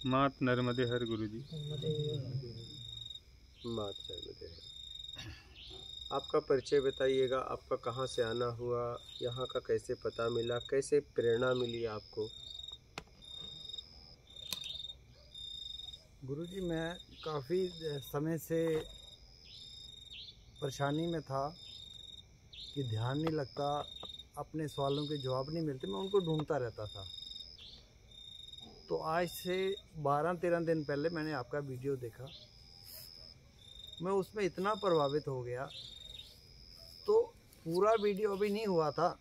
मात नर्मदे हर गुरुजी। मात नर्मदे हर। आपका परिचय बताइएगा, आपका कहाँ से आना हुआ, यहाँ का कैसे पता मिला, कैसे प्रेरणा मिली आपको? गुरुजी, मैं काफ़ी समय से परेशानी में था कि ध्यान नहीं लगता, अपने सवालों के जवाब नहीं मिलते, मैं उनको ढूंढता रहता था। तो आज से 12-13 दिन पहले मैंने आपका वीडियो देखा, मैं उसमें इतना प्रभावित हो गया। तो पूरा वीडियो अभी नहीं हुआ था,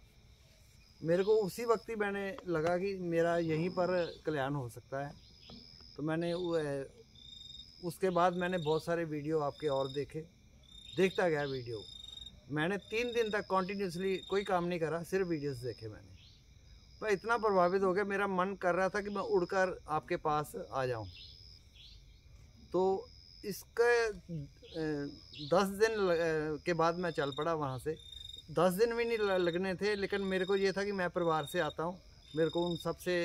मेरे को उसी वक्त ही मैंने लगा कि मेरा यहीं पर कल्याण हो सकता है। तो मैंने उसके बाद मैंने बहुत सारे वीडियो आपके और देखे, देखता गया वीडियो। मैंने 3 दिन तक कॉन्टीन्यूसली कोई काम नहीं करा, सिर्फ वीडियोस देखे मैंने। मैं इतना प्रभावित हो गया, मेरा मन कर रहा था कि मैं उड़कर आपके पास आ जाऊं। तो इसके 10 दिन के बाद मैं चल पड़ा वहाँ से। 10 दिन भी नहीं लगने थे, लेकिन मेरे को ये था कि मैं परिवार से आता हूँ, मेरे को उन सब से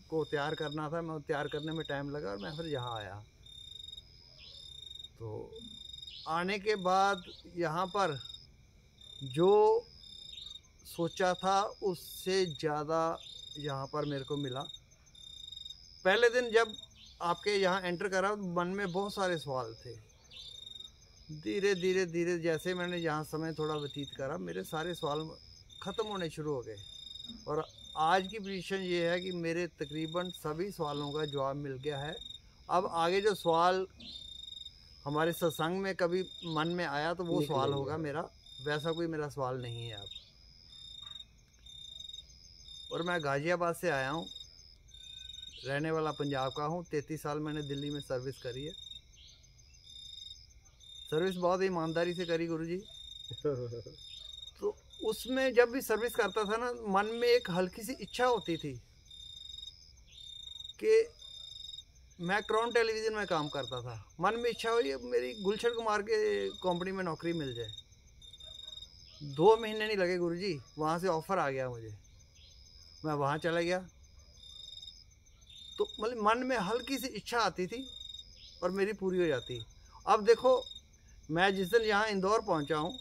को तैयार करना था। मैं तैयार करने में टाइम लगा और मैं फिर यहाँ आया। तो आने के बाद यहाँ पर जो सोचा था उससे ज़्यादा यहाँ पर मेरे को मिला। पहले दिन जब आपके यहाँ एंटर करा, मन में बहुत सारे सवाल थे। धीरे धीरे धीरे जैसे मैंने यहाँ समय थोड़ा व्यतीत करा, मेरे सारे सवाल ख़त्म होने शुरू हो गए। और आज की पोजीशन ये है कि मेरे तकरीबन सभी सवालों का जवाब मिल गया है। अब आगे जो सवाल हमारे सत्संग में कभी मन में आया तो वो सवाल होगा मेरा, वैसा कोई मेरा सवाल नहीं है अब। और मैं गाजियाबाद से आया हूँ, रहने वाला पंजाब का हूँ। 33 साल मैंने दिल्ली में सर्विस करी है। सर्विस बहुत ईमानदारी से करी गुरुजी। तो उसमें जब भी सर्विस करता था ना, मन में एक हल्की सी इच्छा होती थी कि मैं क्राउन टेलीविज़न में काम करता था। मन में इच्छा हुई मेरी गुलशन कुमार के कंपनी में नौकरी मिल जाए। 2 महीने नहीं लगे गुरुजी, वहाँ से ऑफ़र आ गया मुझे, मैं वहाँ चला गया। तो मतलब मन में हल्की सी इच्छा आती थी और मेरी पूरी हो जाती। अब देखो, मैं जिस दिन यहाँ इंदौर पहुँचा हूँ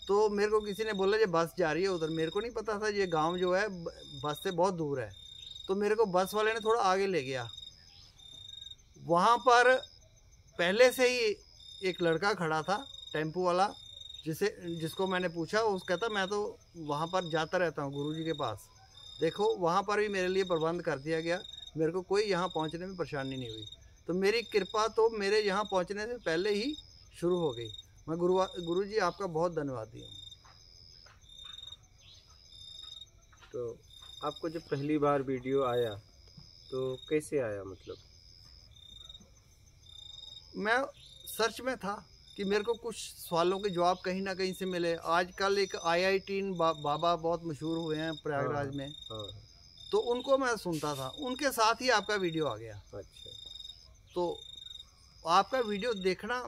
तो मेरे को किसी ने बोला ये बस जा रही है उधर। मेरे को नहीं पता था ये गांव जो है बस से बहुत दूर है। तो मेरे को बस वाले ने थोड़ा आगे ले गया। वहाँ पर पहले से ही एक लड़का खड़ा था, टेम्पो वाला, जिसको मैंने पूछा, उस कहता मैं तो वहाँ पर जाता रहता हूँ गुरुजी के पास। देखो, वहाँ पर भी मेरे लिए प्रबंध कर दिया गया, मेरे को कोई यहाँ पहुँचने में परेशानी नहीं हुई। तो मेरी कृपा तो मेरे यहाँ पहुँचने से पहले ही शुरू हो गई। मैं गुरुजी आपका बहुत धन्यवादी हूँ। तो आपको जब पहली बार वीडियो आया तो कैसे आया? मतलब मैं सर्च में था कि मेरे को कुछ सवालों के जवाब कहीं ना कहीं से मिले। आजकल एक IIT बाबा बहुत मशहूर हुए हैं प्रयागराज में। हाँ। तो उनको मैं सुनता था, उनके साथ ही आपका वीडियो आ गया। अच्छा। तो आपका वीडियो देखना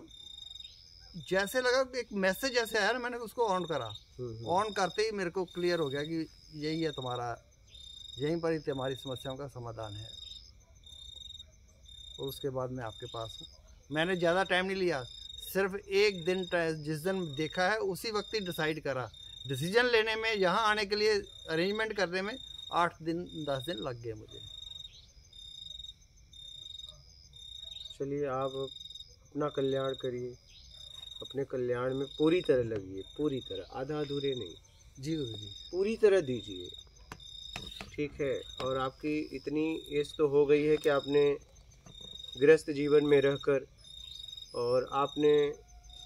जैसे लगा कि एक मैसेज जैसे आया ना, मैंने उसको ऑन करा। ऑन करते ही मेरे को क्लियर हो गया कि यही है तुम्हारा, यहीं पर ही तुम्हारी समस्याओं का समाधान है। और उसके बाद मैं आपके पास हूँ। मैंने ज़्यादा टाइम नहीं लिया, सिर्फ एक दिन, जिस दिन देखा है उसी वक्त ही डिसाइड करा। डिसीजन लेने में, यहाँ आने के लिए अरेंजमेंट करने में 8 दिन 10 दिन लग गए मुझे। चलिए, आप अपना कल्याण करिए, अपने कल्याण में पूरी तरह लगिए, पूरी तरह, आधा अधूरे नहीं। जी गुरुजी, पूरी तरह दीजिए, ठीक है। और आपकी इतनी एज तो हो गई है कि आपने गृहस्थ जीवन में रहकर और आपने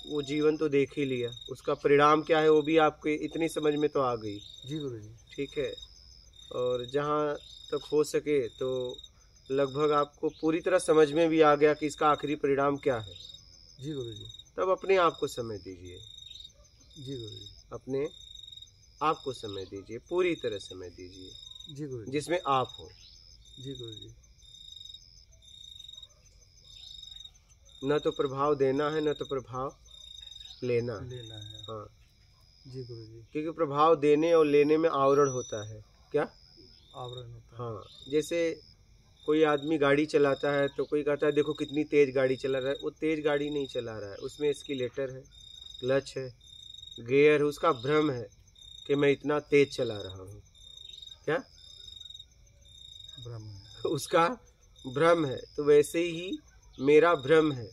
वो जीवन तो देख ही लिया, उसका परिणाम क्या है वो भी आपके इतनी समझ में तो आ गई। जी गुरुजी, ठीक है। और जहाँ तक हो सके तो लगभग आपको पूरी तरह समझ में भी आ गया कि इसका आखिरी परिणाम क्या है। जी गुरुजी, तब अपने आप को समय दीजिए। जी गुरुजी, अपने आप को समय दीजिए, पूरी तरह समय दीजिए, जी गुरुजी, जिसमें आप हो। जी गुरुजी। न तो प्रभाव देना है, न तो प्रभाव लेना है। हाँ जी गुरुजी, क्योंकि प्रभाव देने और लेने में आवरण होता है। क्या आवरण होता है। हाँ, जैसे कोई आदमी गाड़ी चलाता है तो कोई कहता है देखो कितनी तेज गाड़ी चला रहा है। वो तेज गाड़ी नहीं चला रहा है, उसमें एस्केलेटर है, क्लच है, गियर है, उसका भ्रम है कि मैं इतना तेज चला रहा हूँ। क्या भ्रम? उसका भ्रम है। तो वैसे ही मेरा भ्रम है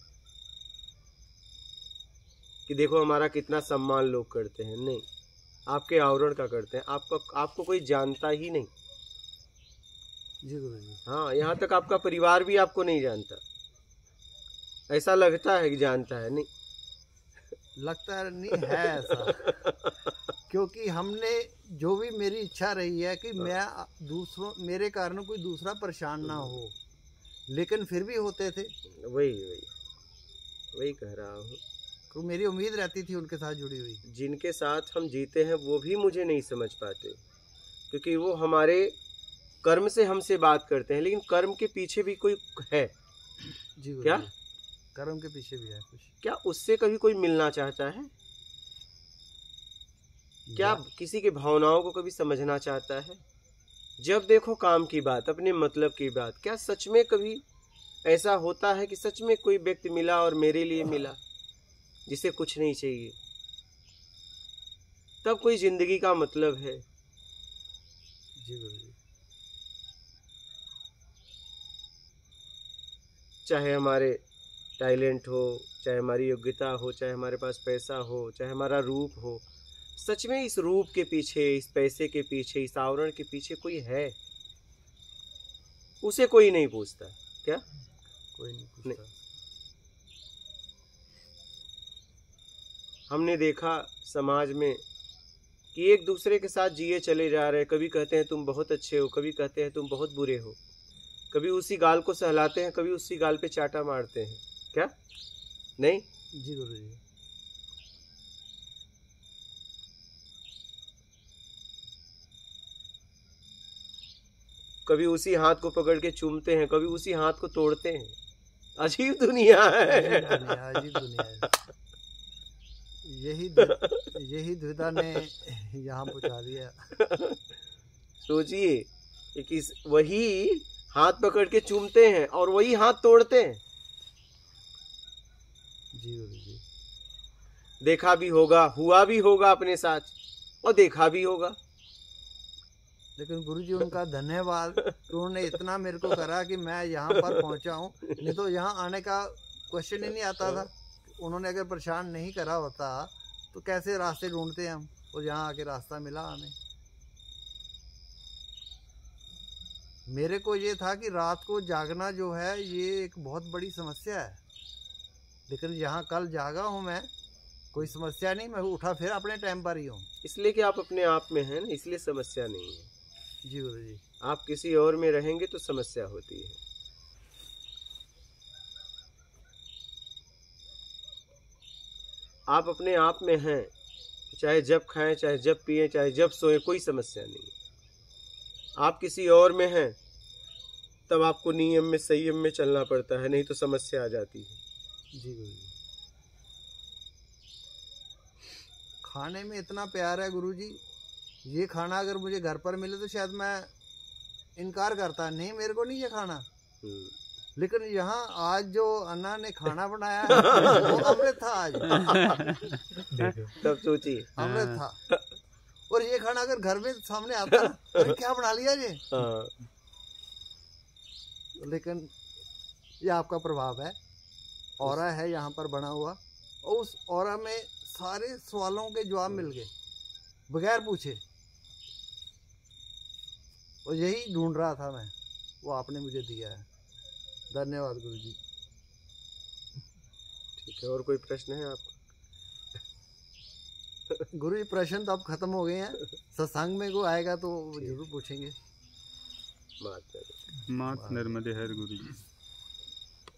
कि देखो हमारा कितना सम्मान लोग करते हैं। नहीं, आपके आवरण का करते हैं। आपको कोई जानता ही नहीं। जी गुरु जी। हाँ, यहाँ तक आपका परिवार भी आपको नहीं जानता। ऐसा लगता है कि जानता है, नहीं लगता है नहीं है ऐसा। क्योंकि हमने जो भी मेरी इच्छा रही है कि मैं दूसरों, मेरे कारण कोई दूसरा परेशान ना हो, लेकिन फिर भी होते थे। वही कह रहा हूँ। तो मेरी उम्मीद रहती थी उनके साथ जुड़ी हुई। जिनके साथ हम जीते हैं वो भी मुझे नहीं समझ पाते, क्योंकि वो हमारे कर्म से हमसे बात करते हैं, लेकिन कर्म के पीछे भी कोई है। जी क्या जी। कर्म के पीछे भी है कुछ? क्या उससे कभी कोई मिलना चाहता है? क्या किसी के भावनाओं को कभी समझना चाहता है? जब देखो काम की बात, अपने मतलब की बात। क्या सच में कभी ऐसा होता है कि सच में कोई व्यक्ति मिला और मेरे लिए मिला जिसे कुछ नहीं चाहिए? तब कोई जिंदगी का मतलब है। जी गुरु जी। चाहे हमारे टैलेंट हो, चाहे हमारी योग्यता हो, चाहे हमारे पास पैसा हो, चाहे हमारा रूप हो, सच में इस रूप के पीछे, इस पैसे के पीछे, इस आवरण के पीछे कोई है? उसे कोई नहीं पूछता। क्या? कोई नहीं पूछता। हमने देखा समाज में कि एक दूसरे के साथ जिए चले जा रहे हैं। कभी कहते हैं तुम बहुत अच्छे हो, कभी कहते हैं तुम बहुत बुरे हो, कभी उसी गाल को सहलाते हैं, कभी उसी गाल पे चाटा मारते हैं। क्या? नहीं? जी गुरु जी। कभी उसी हाथ को पकड़ के चूमते हैं, कभी उसी हाथ को तोड़ते हैं। अजीब दुनिया है। अजीब दुनिया है। यही दुविधा ने यहाँ पहुँचा दिया। सोचिए कि वही हाथ पकड़ के चूमते हैं और वही हाथ तोड़ते हैं। जी गुरु जी। देखा भी होगा, हुआ भी होगा अपने साथ, और देखा भी होगा। लेकिन गुरुजी उनका धन्यवाद कि उन्होंने इतना मेरे को करा कि मैं यहाँ पर पहुँचा हूँ। नहीं तो यहाँ आने का क्वेश्चन ही नहीं आता था। उन्होंने अगर परेशान नहीं करा होता तो कैसे रास्ते ढूंढते हम, और यहाँ आके रास्ता मिला हमें। मेरे को ये था कि रात को जागना जो है ये एक बहुत बड़ी समस्या है, लेकिन यहाँ कल जागा हूँ मैं, कोई समस्या नहीं। मैं उठा फिर अपने टाइम पर ही हूँ। इसलिए कि आप अपने आप में हैं ना, इसलिए समस्या नहीं है। जी गुरु जी। आप किसी और में रहेंगे तो समस्या होती है। आप अपने आप में हैं, चाहे जब खाएं, चाहे जब पिएं, चाहे जब सोएं, कोई समस्या नहीं है। आप किसी और में हैं तब आपको नियम में, संयम में चलना पड़ता है, नहीं तो समस्या आ जाती है। जी गुरु जी। खाने में इतना प्यार है गुरुजी, ये खाना अगर मुझे घर पर मिले तो शायद मैं इनकार करता, नहीं मेरे को नहीं ये खाना। लेकिन यहाँ आज जो अन्ना ने खाना बनाया वो अमृत था आज। तब सोचिए, अमृत था। और ये खाना अगर घर में सामने आता तो क्या बना लिया ये। लेकिन ये आपका प्रभाव है, ऑरा है यहाँ पर बना हुआ, और उस ऑरा में सारे सवालों के जवाब मिल गए बगैर पूछे। और यही ढूंढ रहा था मैं, वो आपने मुझे दिया है। धन्यवाद गुरुजी। ठीक है, और कोई प्रश्न है आपका? गुरुजी प्रश्न तो अब खत्म हो गए हैं, सत्संग में को आएगा तो जरूर पूछेंगे। मात नर्मदे हर गुरुजी।